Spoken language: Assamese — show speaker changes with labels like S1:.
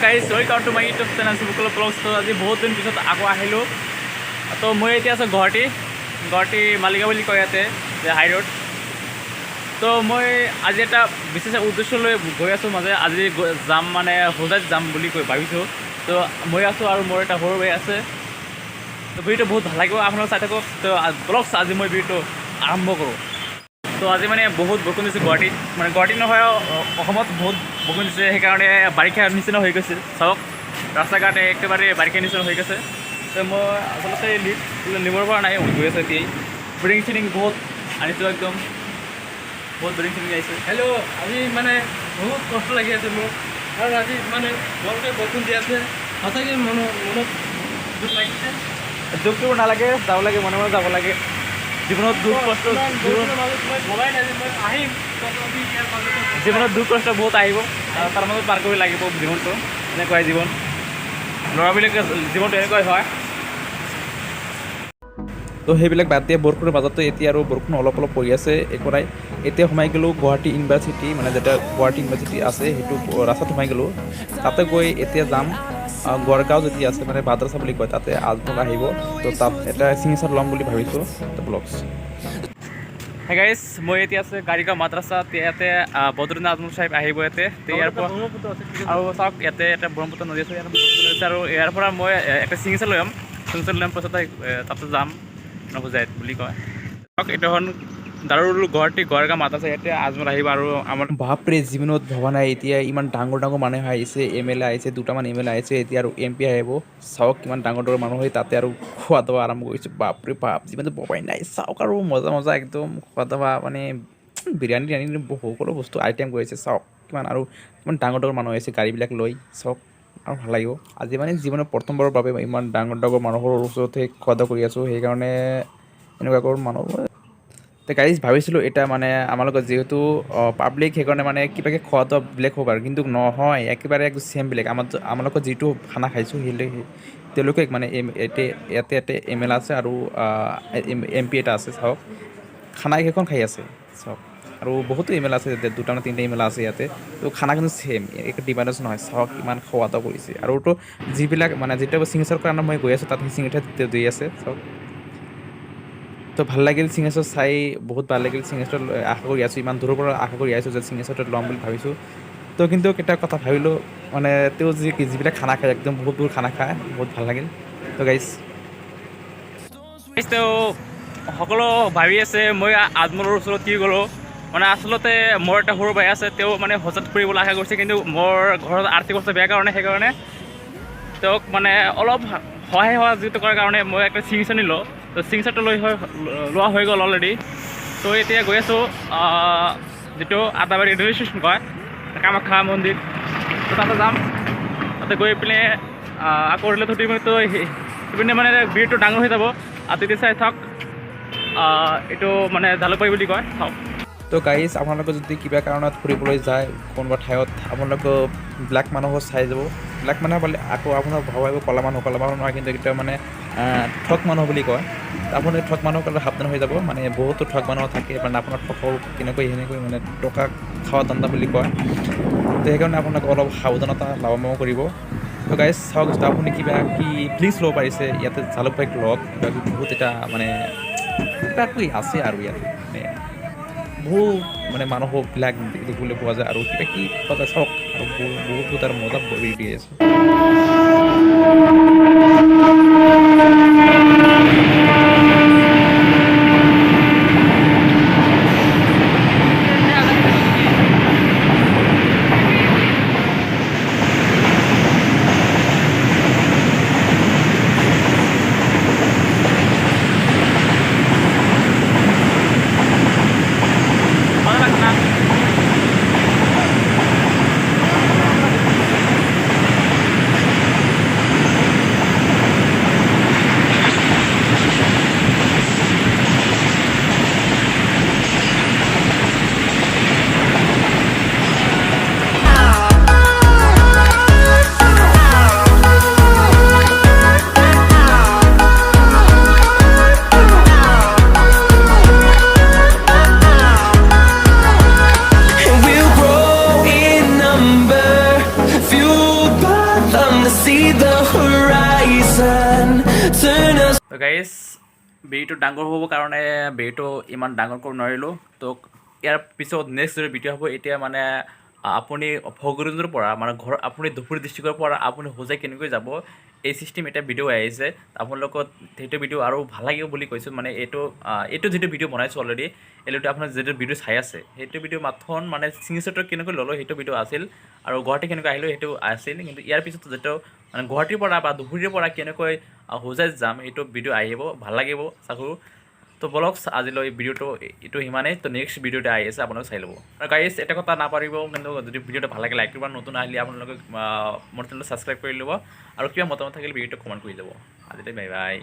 S1: Guys welcome to my YouTube channel Sofiqul blogs. তো আজি বহুত দিন পিছত আকৌ আহিলোঁ। তো মই এতিয়া আছোঁ গুৱাহাটী মালিগাঁও বুলি কয় ইয়াতে যে হাই ৰোড। তো মই আজি এটা বিশেষ উদ্দেশ্য লৈ গৈ আছোঁ মাজে আজি যাম মানে হোজাইত যাম বুলি ভাবিছোঁ। তো মই আছোঁ আৰু মোৰ এটা সৰু ভাই আছে। তো ভিডিঅ'টো বহুত ভাল লাগিব, আপোনালোক চাই থাকক। তো ব্লগছ আজি মই ভিডিঅ'টো আৰম্ভ কৰোঁ। তো আজি মানে বহুত বৰষুণ দিছে গুৱাহাটীত, মানে গুৱাহাটীত নহয় অসমত বহুত বৰষুণ দিছে, সেইকাৰণে বাৰিষাৰ নিচিনা হৈ গৈছে। চাওক ৰাস্তা ঘাট একেবাৰে বাৰিষাৰ নিচিনা হৈ গৈছে। তো মই আচলতে নিবৰ পৰা নাই, গৈ আছে এতিয়াই। ব্ৰিং চিং বহুত আনিছোঁ, একদম বহুত ব্ৰিং চিং আহিছে।
S2: হেল্ল', আজি মানে বহুত কষ্ট লাগি আছে মোৰ, কাৰণ আজি মানে বৰকৈ বৰষুণ দি আছে। সঁচাকৈ মনত দুখ লাগিছে।
S1: দুখটো নালাগে, যাব লাগে, মনে মনে যাব লাগে। জীৱনত দুখ কষ্ট জীৱনত দুখ কষ্ট বহুত আহিব, তাৰ মাজত পাৰ কৰিব লাগিব জীৱনটো। এনেকুৱাই জীৱন, ল'ৰাবিলাকে জীৱনটো এনেকুৱাই হয়। তো সেইবিলাক বাদ দিয়ে বৰষুণৰ মাজতো এতিয়া আৰু বৰষুণ অলপ অলপ পৰি আছে, একো নাই। এতিয়া সোমাই গ'লোঁ গুৱাহাটী ইউনিভাৰ্চিটি, মানে যেতিয়া গুৱাহাটী ইউনিভাৰ্চিটি আছে সেইটো ৰাস্তাত সোমাই গ'লোঁ। তাতে গৈ এতিয়া যাম গড়গাঁও যদি আছে, মানে বাদ্ৰাছা বুলি কয়, তাতে আজমল আহিব। তো তাত এটা চিগনেচাৰ ল'ম বুলি ভাবিছোঁ। তো ব্লগছ হে গাইজ, মই এতিয়া আছে গাড়ীগাঁও মাদ্ৰাছাত। ইয়াতে বদৰুদ্দিন আজমল চাহেব আহিব ইয়াতে। ইয়াৰ পৰা আৰু চাওক ইয়াতে এটা ব্ৰহ্মপুত্ৰ নদী আছে, আৰু ইয়াৰ পৰা মই একটা চিগনেচাৰ লৈ ল'ম পাছত তাতে যাম হোজাইত বুলি কয়। চাওক এইটো হ'ল দাৰুল গুৱাহাটী গড়গাঁও মাদ্ৰাছা, ইয়াতে আজমল আহিব। আৰু আমাৰ বাপৰে জীৱনত ভবা নাই এতিয়া ইমান ডাঙৰ ডাঙৰ মানুহ আহিছে, MLA আহিছে, দুটামান MLA আহিছে, এতিয়া আৰু MP আহিব। চাওক কিমান ডাঙৰ ডাঙৰ মানুহ হয়, তাতে আৰু খোৱা দোৱা আৰম্ভ কৰিছে। বাপৰে বাপ, জীৱনটো ভবাই নাই। চাওক আৰু মজা একদম খোৱা দোৱা, মানে বিৰিয়ানী সকলো বস্তু আইটেম কৰিছে। চাওক আৰু কিমান ডাঙৰ ডাঙৰ মানুহ আহিছে গাড়ীবিলাক লৈ। চাওক আৰু ভাল লাগিব। আজি মানে জীৱনত প্ৰথমবাৰৰ বাবে ইমান ডাঙৰ ডাঙৰ মানুহৰ ওচৰতে খোৱা দোৱা কৰি আছোঁ, সেইকাৰণে এনেকুৱা মানুহ গাড়ী ভাবিছিলোঁ। এতিয়া মানে আমাৰ লগত যিহেতু পাব্লিক, সেইকাৰণে মানে কিবাকৈ খোৱা দোৱা বেলেগ হ'ব আৰু, কিন্তু নহয়, একেবাৰে ছেম বেলেগ। আমাৰ লগত যিটো খানা খাইছোঁ তেওঁলোকে মানে ইয়াতে MLA আছে আৰু MP এটা আছে। চাওক খানা কেইখন খাই আছে চাওক, আৰু বহুতো MLA আছে, দুটা নে তিনিটা MLA আছে ইয়াতে। তো খানা কিন্তু ছেম, একো ডিফাৰেঞ্চ নহয়। চাওক কিমান খোৱা দোৱা কৰিছে। আৰু তো যিবিলাক মানে যেতিয়া চিগনেচাৰ কাৰণে মই গৈ আছোঁ, তাত সেই চিগনেচাৰ দি আছে। চাওক তো ভাল লাগিল চিগনেচাৰ চাই, বহুত ভাল লাগিল। চিগনেচাৰ আশা কৰি আছোঁ, ইমান দূৰৰ পৰা আশা কৰি আহিছোঁ যে চিগনেচাৰটো ল'ম বুলি ভাবিছোঁ। তো কিন্তু এটা কথা ভাবিলোঁ, মানে তেওঁ যিবিলাক খানা খায়, একদম বহুত খানা খায়, বহুত ভাল লাগিল। তো গাইজ তেওঁ সকলো ভাবি আছে মই আজমলৰ ওচৰত কি গ'লোঁ। মানে আচলতে মোৰ এটা সৰু ভাই আছে, তেওঁ মানে হোজাইত ফুৰিবলৈ আশা কৰিছে, কিন্তু মোৰ ঘৰত আৰ্থিক অৱস্থা বেয়া কাৰণে, সেইকাৰণে তেওঁক মানে অলপ সহায় সহযোগিতা কৰাৰ কাৰণে মই একটা চিগনেচাৰ নিলোঁ। তো চিগনেচাৰটো লোৱা হৈ গ'ল অলৰেডি। তো এতিয়া গৈ আছোঁ যিটো আদাবাৰী ৰেলৱে ষ্টেচন কয়, কামাখ্যা মন্দিৰ। তো তাতে যাম, তাতে গৈ পিনে আকৌ ৰেলত উঠি পিনে, তো সেইপিনে মানে ভিৰটো ডাঙৰ হৈ যাব। আৰু তেতিয়া চাই থাক, এইটো মানে জালুকবাৰী বুলি কয়। চাওক তো গাইজ, আপোনালোকে যদি কিবা কাৰণত ফুৰিবলৈ যায় কোনোবা ঠাইত, আপোনালোকে ব্লেক মানুহক চাই যাব। ব্লেক মানুহ পালে আকৌ আপোনাৰ ভাবিব ক'লা মানুহ নহয়, কিন্তু এটা মানে ঠগ মানুহ বুলি কয়। আপুনি ঠগ মানুহ ক'লে সাৱধান হৈ যাব, মানে বহুতো ঠগ মানুহ থাকে, মানে আপোনাৰ ঠগৰ কেনেকৈ সেনেকৈ মানে টকা খোৱা ধান্দা বুলি কয়। তো সেইকাৰণে আপোনালোকে অলপ সাৱধানতা অৱলম্বন কৰিব। তো গাইজ চাওক, আপুনি কিবা কি প্লিজ ল'ব পাৰিছে ইয়াতে জালুকবাৰীত লওক, কিবা বহুত এটা মানে কিবা কি আছে আৰু ইয়াতে মানে বহুত মানে মানুহবিলাক দেখিবলৈ পোৱা যায়, আৰু কিবা কি পোৱা যায়। চাওক আৰু বহুত আৰু মজা বহি দি আছে।
S3: see the horizon. Turn us.
S1: তো গাইজ ভিডিঅ'টো ডাঙৰ হ'ব কাৰণে ভিডিঅ'টো ইমান ডাঙৰ কৰিব নোৱাৰিলোঁ। তো ইয়াৰ পিছত নেক্সট যদি ভিডিঅ' হ'ব এতিয়া মানে আপুনি ভগৰুণৰ পৰা মানে ঘৰ আপুনি ধুবুৰী ডিষ্ট্ৰিক্টৰ পৰা আপুনি হোজাই কেনেকৈ যাব এই চিষ্টেম এটা ভিডিঅ' আহিছে। আপোনালোকক সেইটো ভিডিঅ' আৰু ভাল লাগিব বুলি কৈছোঁ। মানে এইটো যিটো ভিডিঅ' বনাইছোঁ অলৰেডি এইটো আপোনাৰ যিটো ভিডিঅ' চাই আছে সেইটো ভিডিঅ' মাথন মানে চিগনেচাৰটো কেনেকৈ ল'লোঁ সেইটো ভিডিঅ' আছিল আৰু গুৱাহাটী কেনেকৈ আহিলোঁ সেইটো আছিল। কিন্তু ইয়াৰ পিছত যিটো মানে গুৱাহাটীৰ পৰা বা ধুবুৰীৰ পৰা কেনেকৈ হোজাই যাম সেইটো ভিডিঅ' আহিব, ভাল লাগিব চাকো। তো বলক আজিলৈ ভিডিঅ'টো এইটো সিমানেই। তো নেক্সট ভিডিঅ'টো আহি আছে আপোনালোকে চাই ল'ব। আৰু গাইজ এটা কথা নাপাৰিব কিন্তু যদি ভিডিঅ'টো ভাল লাগে লাইক কৰিব, নতুন আহিলে আপোনালোকে মোৰ চেনেলটো ছাবস্ক্ৰাইব কৰি ল'ব আৰু কিবা মতামত থাকিলে ভিডিঅ'টো কমেণ্ট কৰি ল'ব। আজিলৈ বাই বাই।